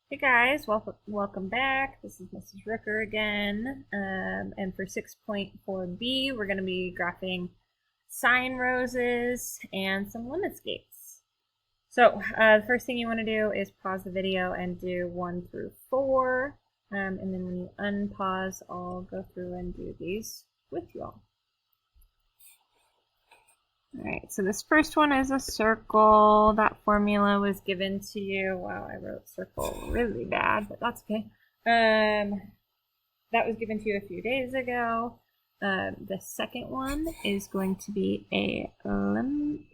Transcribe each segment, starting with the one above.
Hey guys, welcome back. This is Mrs. Rooker again. And for 6.4b, we're going to be graphing sine roses and some limit gates. So the first thing you want to do is pause the video and do 1 through 4. And then when you unpause, I'll go through and do these with you all. Alright, so this first one is a circle. That formula was given to you. Wow, I wrote circle really bad, but that's okay. That was given to you a few days ago. The second one is going to be a limison.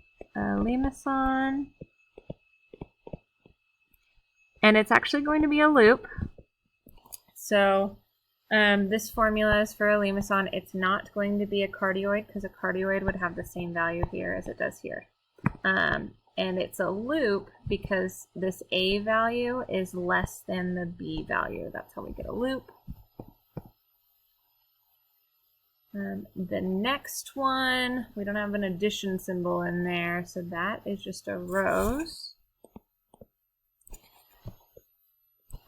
And it's actually going to be a loop. So this formula is for a limison. It's not going to be a cardioid because a cardioid would have the same value here as it does here. And it's a loop because this A value is less than the B value. That's how we get a loop. The next one, we don't have an addition symbol in there, so that is just a rose.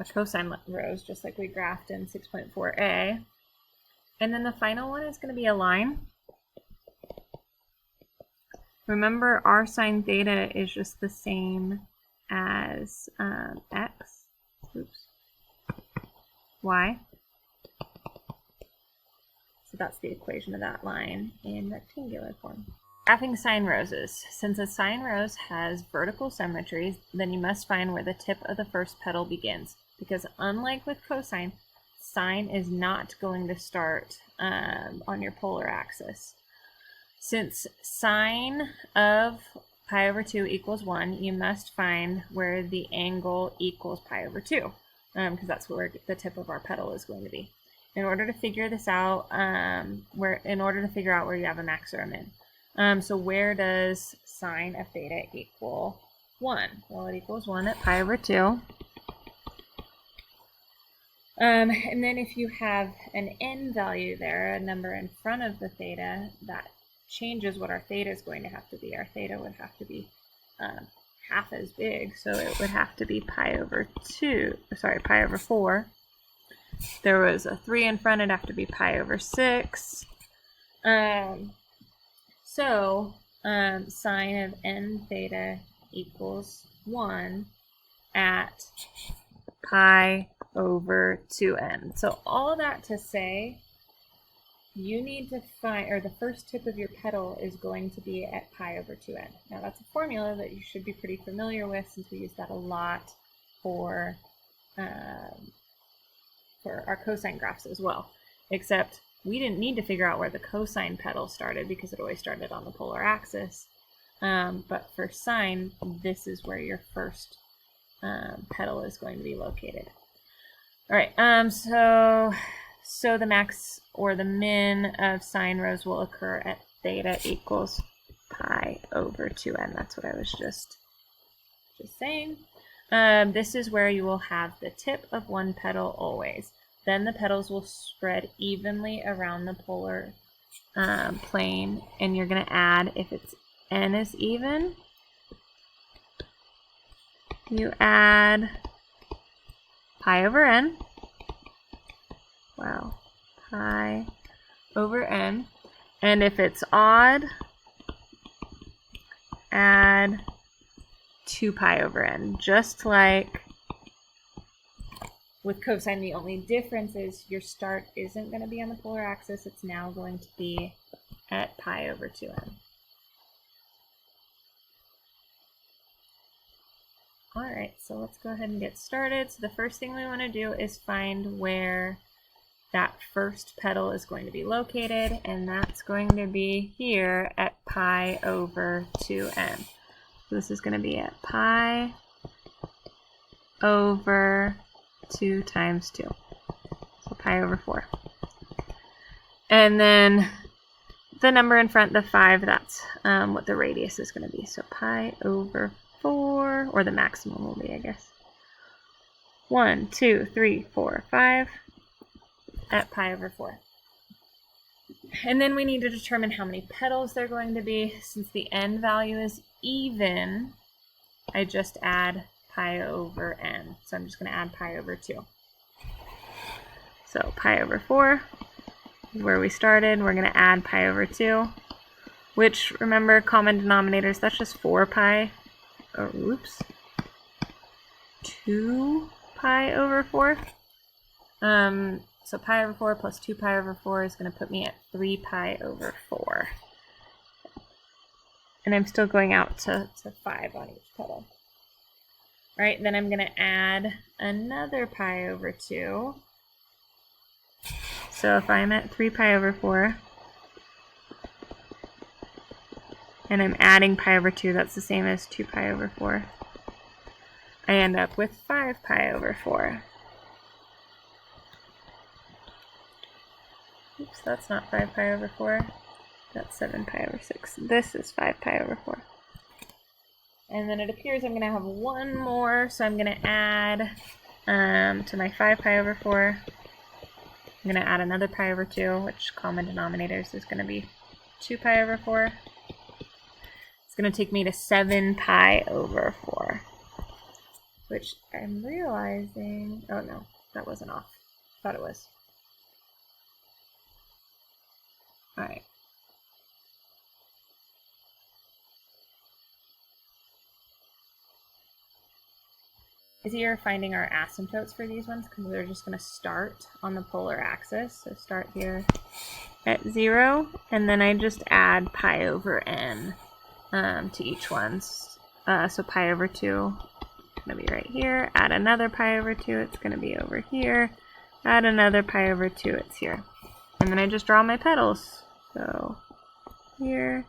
A cosine rose, just like we graphed in 6.4a. And then the final one is going to be a line. Remember, r sine theta is just the same as x, y. So that's the equation of that line in rectangular form. Graphing sine roses. Since a sine rose has vertical symmetry, then you must find where the tip of the first petal begins. Because unlike with cosine, sine is not going to start on your polar axis. Since sine of pi over 2 equals 1, you must find where the angle equals pi over 2, because that's where the tip of our petal is going to be. In order to figure this out, in order to figure out where you have a max or a min. So where does sine of theta equal 1? Well, it equals 1 at pi over 2. And then if you have an n value there, a number in front of the theta, that changes what our theta is going to have to be. Our theta would have to be half as big, so it would have to be pi over 4. If there was a 3 in front, it'd have to be pi over 6. So sine of n theta equals 1 at pi over 2n. So all that to say, you need to find, or the first tip of your petal is going to be at pi over 2n. Now that's a formula that you should be pretty familiar with since we use that a lot for our cosine graphs as well. Except we didn't need to figure out where the cosine petal started because it always started on the polar axis. But for sine, this is where your first petal is going to be located. All right, so the max or the min of sine rose will occur at theta equals pi over 2n. That's what I was just saying. This is where you will have the tip of one petal always. Then the petals will spread evenly around the polar plane, and you're going to add, if it's n is even, you add pi over n. Wow, pi over n. And if it's odd, add 2 pi over n. Just like with cosine, the only difference is your start isn't going to be on the polar axis. It's now going to be at pi over 2n. All right, so let's go ahead and get started. So the first thing we want to do is find where that first petal is going to be located, and that's going to be here at pi over 2n. So this is going to be at pi over 2 times 2, so pi over 4. And then the number in front, the 5, that's what the radius is going to be. So pi over 4, or the maximum will be, I guess. 1, 2, 3, 4, 5 at pi over 4. And then we need to determine how many petals they're going to be. Since the n value is even, I just add pi over n. So I'm just going to add pi over 2. So pi over 4 is where we started. We're going to add pi over 2, which, remember, common denominators, that's just 4 pi, or oops, 2 pi over 4. So pi over 4 plus 2 pi over 4 is going to put me at 3 pi over 4. And I'm still going out to 5 on each pedal. Right, then I'm going to add another pi over 2. So if I'm at 3 pi over 4, and I'm adding pi over 2, that's the same as 2 pi over 4. I end up with 5 pi over 4. Oops, that's not 5 pi over 4. That's 7 pi over 6. This is 5 pi over 4. And then it appears I'm going to have one more, so I'm going to add to my 5 pi over 4. I'm going to add another pi over 2, which common denominators is going to be 2 pi over 4. It's going to take me to 7 pi over 4, which I'm realizing, oh no, that wasn't off. Thought it was. All right. Easier finding our asymptotes for these ones because they're just going to start on the polar axis. So start here at 0, and then I just add pi over n to each one. So pi over 2 is going to be right here. Add another pi over 2, it's going to be over here. Add another pi over 2, it's here. And then I just draw my pedals. So here,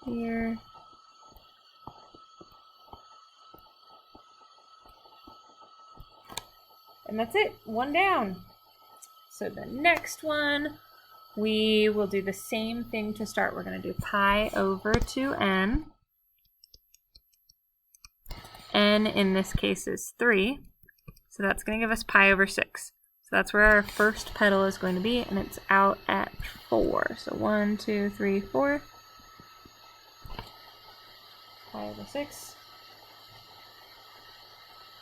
here, and that's it, one down. So the next one, we will do the same thing to start. We're going to do pi over 2n. N in this case is 3, so that's going to give us pi over 6. So that's where our first pedal is going to be, and it's out at 4. So 1, 2, 3, 4. Pi over 6.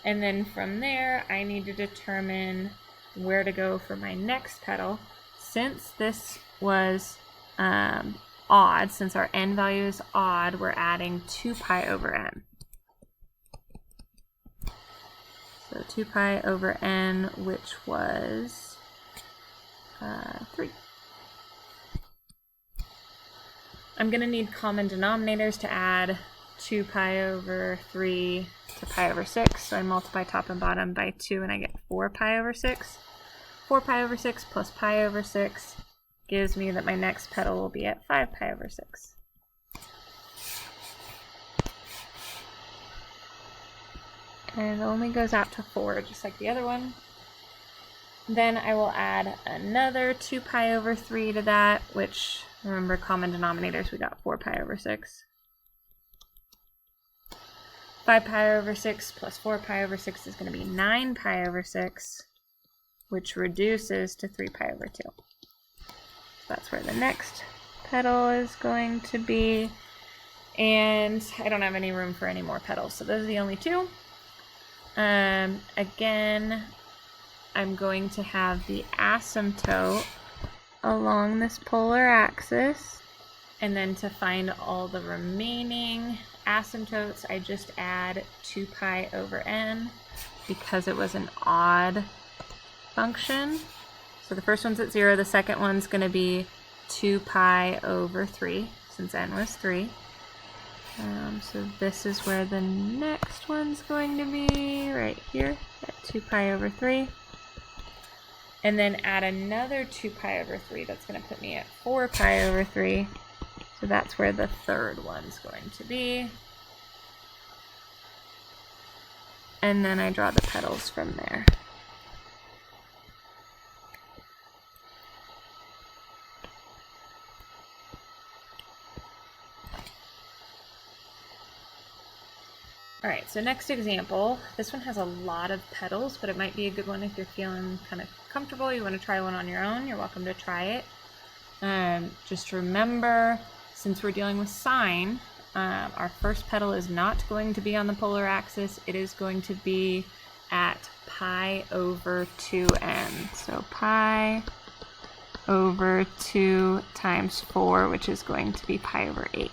And then from there, I need to determine where to go for my next pedal. Since this was odd, since our n value is odd, we're adding 2 pi over n. So 2 pi over n, which was 3. I'm going to need common denominators to add 2 pi over 3 to pi over 6. So I multiply top and bottom by 2 and I get 4 pi over 6. 4 pi over 6 plus pi over 6 gives me that my next pedal will be at 5 pi over 6. And it only goes out to 4, just like the other one. Then I will add another 2 pi over 3 to that, which, remember, common denominators, we got 4 pi over 6. 5 pi over 6 plus 4 pi over 6 is going to be 9 pi over 6, which reduces to 3 pi over 2. So that's where the next pedal is going to be. And I don't have any room for any more pedals, so those are the only two. Again, I'm going to have the asymptote along this polar axis, and then to find all the remaining asymptotes, I just add 2 pi over n because it was an odd function. So the first one's at 0, the second one's going to be 2 pi over 3 since n was 3. So this is where the next one's going to be, right here at 2 pi over 3. And then add another 2 pi over 3. That's going to put me at 4 pi over 3. So that's where the third one's going to be. And then I draw the pedals from there. Alright, so next example. This one has a lot of pedals, but it might be a good one if you're feeling kind of comfortable. You want to try one on your own, you're welcome to try it. Just remember, since we're dealing with sine, our first petal is not going to be on the polar axis. It is going to be at pi over 2n. So pi over 2 times 4, which is going to be pi over 8.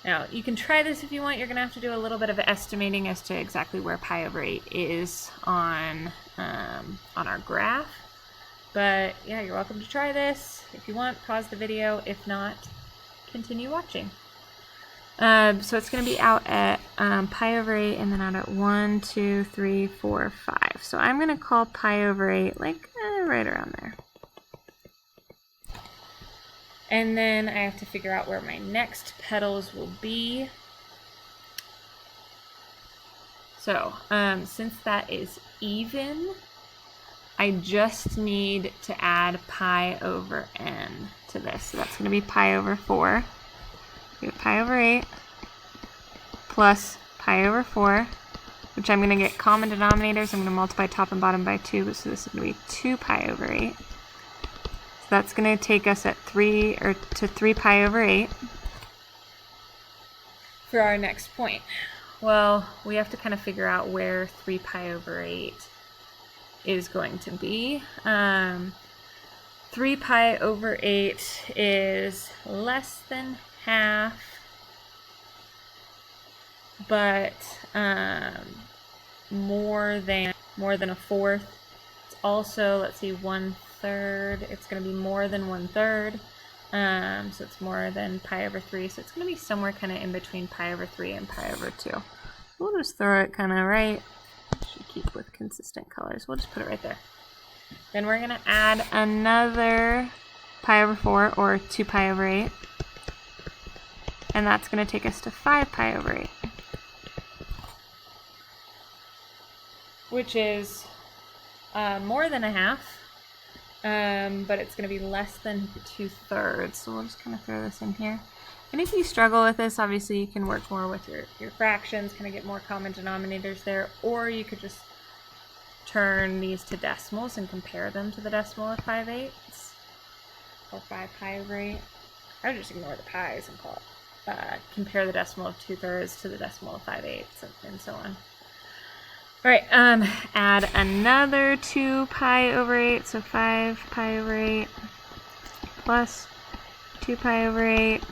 Now, you can try this if you want. You're going to have to do a little bit of estimating as to exactly where pi over 8 is on our graph. But yeah, you're welcome to try this. If you want, pause the video. If not, continue watching. So it's going to be out at pi over 8 and then out at 1, 2, 3, 4, 5. So I'm going to call pi over 8 like right around there. And then I have to figure out where my next petals will be. So since that is even, I just need to add pi over n to this. So that's going to be pi over 4. We have pi over 8 plus pi over 4, which I'm going to get common denominators. I'm going to multiply top and bottom by 2, so this is going to be 2 pi over 8. So that's going to take us at 3 pi over 8 for our next point. Well, we have to kind of figure out where 3 pi over 8 is going to be. 3 pi over 8 is less than half, but more than a fourth. It's also, let's see, 1/3. It's going to be more than 1/3. So it's more than pi over 3. So it's going to be somewhere kind of in between pi over 3 and pi over 2. We'll just throw it kind of right. Should keep with consistent colors. We'll just put it right there. Then we're going to add another pi over 4, or 2 pi over 8. And that's going to take us to 5 pi over 8. Which is more than a half. But it's going to be less than 2/3. So we'll just kind of throw this in here. And if you struggle with this, obviously you can work more with your fractions, kind of get more common denominators there, or you could just turn these to decimals and compare them to the decimal of 5/8, or 5 pi over 8. I would just ignore the pi's and call it, compare the decimal of 2/3 to the decimal of 5/8, and so on. All right, add another 2 pi over 8, so 5 pi over 8 plus 2 pi over 8.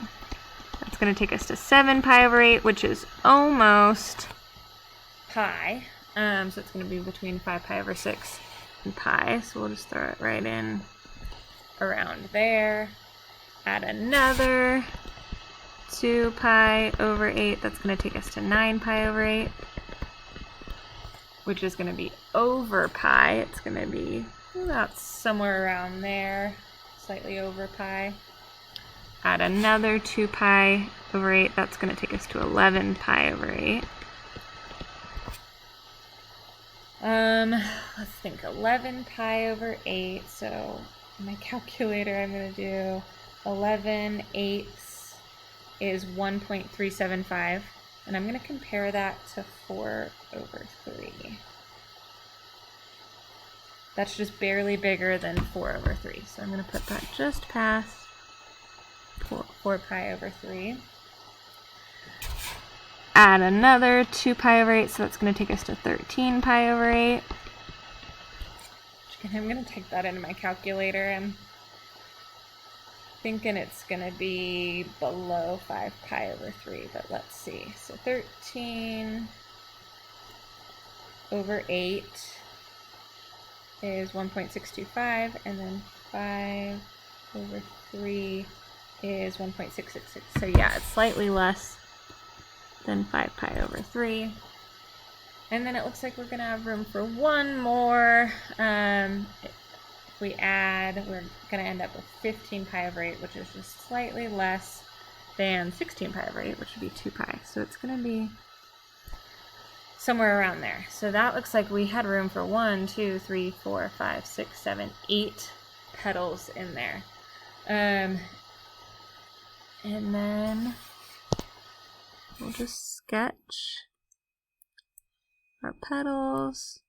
That's going to take us to 7 pi over 8, which is almost pi. So it's going to be between 5 pi over 6 and pi. So we'll just throw it right in around there. Add another 2 pi over 8. That's going to take us to 9 pi over 8, which is going to be over pi. It's going to be about somewhere around there, slightly over pi. Add another 2 pi over 8. That's going to take us to 11 pi over 8. Let's think, 11 pi over 8. So in my calculator, I'm going to do 11 eighths is 1.375. And I'm going to compare that to 4 over 3. That's just barely bigger than 4 over 3. So I'm going to put that just past 4 pi over 3. Add another 2 pi over 8, so that's going to take us to 13 pi over 8. I'm going to take that into my calculator. I'm thinking it's going to be below 5 pi over 3, but let's see. So 13 over 8 is 1.625, and then 5 over 3 is 1.666. So yeah, it's slightly less than 5 pi over 3. And then it looks like we're going to have room for one more. If we add, we're going to end up with 15 pi over 8, which is just slightly less than 16 pi over 8, which would be 2 pi. So it's going to be somewhere around there. So that looks like we had room for 1, 2, 3, 4, 5, 6, 7, 8 petals in there. And then we'll just sketch our petals.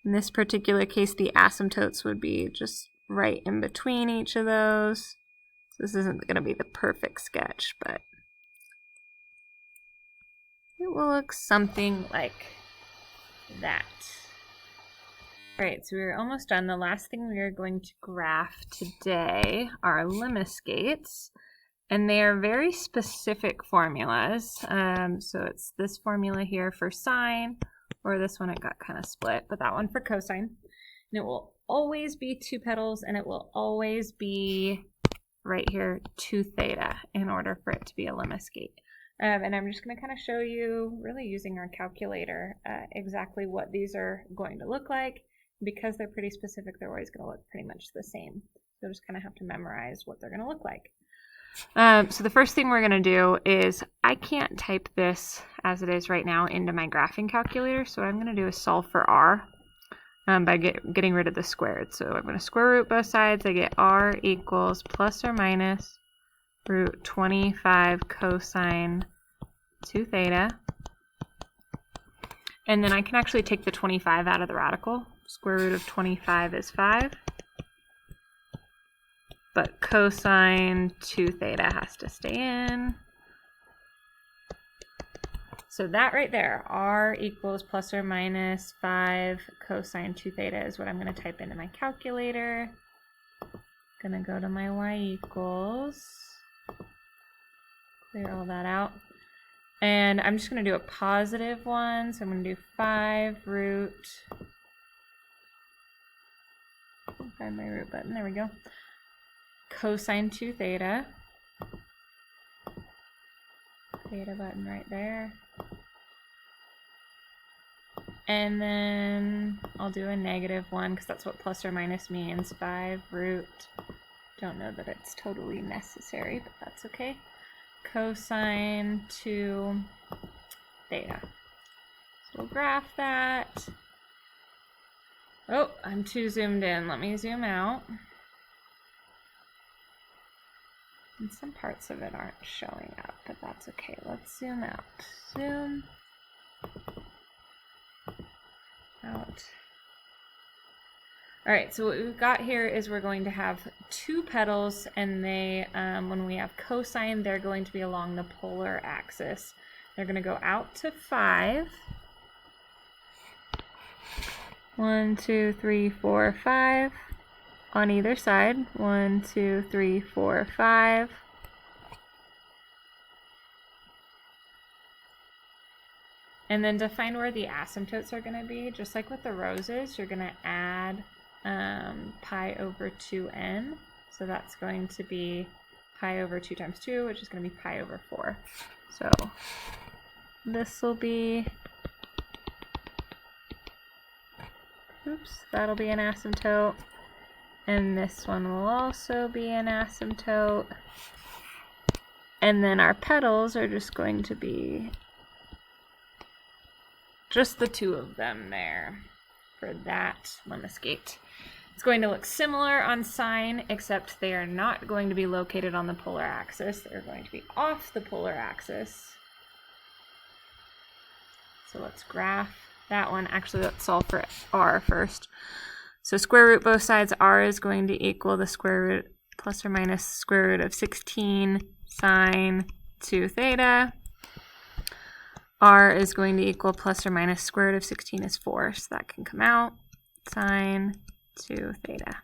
In this particular case, the asymptotes would be just right in between each of those. This isn't going to be the perfect sketch, but it will look something like that. Alright, so we're almost done. The last thing we are going to graph today are lemniscates, and they are very specific formulas. So it's this formula here for sine, or this one it got kind of split, but that one for cosine. And it will always be 2 petals, and it will always be right here 2 theta in order for it to be a lemniscate. And I'm just going to kind of show you, really using our calculator, exactly what these are going to look like. Because they're pretty specific, they're always going to look pretty much the same. You'll just kind of have to memorize what they're going to look like. So the first thing we're going to do is, I can't type this as it is right now into my graphing calculator, so what I'm going to do is solve for r by getting rid of the squared. So I'm going to square root both sides. I get r equals plus or minus root 25 cosine 2 theta. And then I can actually take the 25 out of the radical. Square root of 25 is 5. But cosine 2 theta has to stay in. So that right there, r equals plus or minus 5 cosine 2 theta is what I'm going to type into my calculator. Going to go to my y equals. Clear all that out. And I'm just going to do a positive one. So I'm going to do 5 root. Find my root button. There we go. Cosine 2 theta. Theta button right there. And then I'll do a negative one because that's what plus or minus means. 5 root. Don't know that it's totally necessary, but that's okay. Cosine 2 theta. So we'll graph that. Oh, I'm too zoomed in. Let me zoom out. And some parts of it aren't showing up, but that's okay. Let's zoom out. Zoom out. All right, so what we've got here is we're going to have 2 petals, and they, when we have cosine, they're going to be along the polar axis. They're going to go out to 5. 1, 2, 3, 4, 5 on either side. 1, 2, 3, 4, 5. And then to find where the asymptotes are going to be, just like with the roses, you're going to add pi over 2n. So that's going to be pi over 2 times 2, which is going to be pi over 4. So this will be, oops, that'll be an asymptote. And this one will also be an asymptote. And then our petals are just going to be just the 2 of them there for that lemniscate. It's going to look similar on sine, except they are not going to be located on the polar axis. They're going to be off the polar axis. So let's graph that one. Actually, let's solve for r first. So square root both sides. R is going to equal the square root plus or minus square root of 16 sine 2 theta. R is going to equal plus or minus square root of 16 is 4, so that can come out. Sine 2 theta.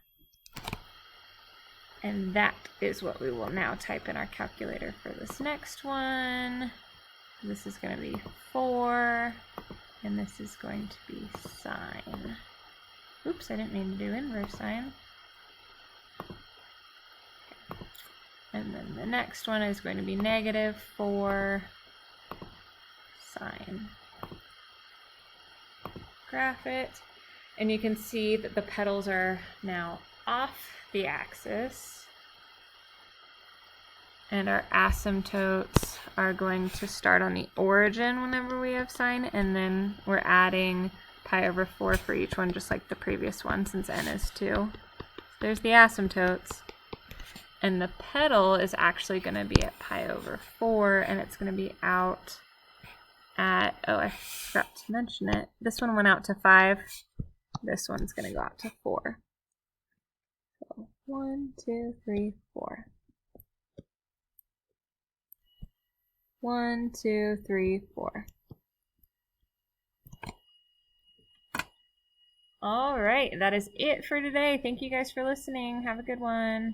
And that is what we will now type in our calculator for this next one. This is going to be 4, and this is going to be sine. Oops, I didn't mean to do inverse sine. Okay. And then the next one is going to be negative 4 sine. Graph it, and you can see that the petals are now off the axis, and our asymptotes are going to start on the origin whenever we have sine, and then we're adding pi over 4 for each one, just like the previous one, since n is 2. There's the asymptotes, and the petal is actually going to be at pi over 4, and it's going to be out at, oh, I forgot to mention it. This one went out to 5. This one's going to go out to 4. So 1, 2, 3, 4. 1, 2, 3, 4. All right, that is it for today. Thank you guys for listening. Have a good one.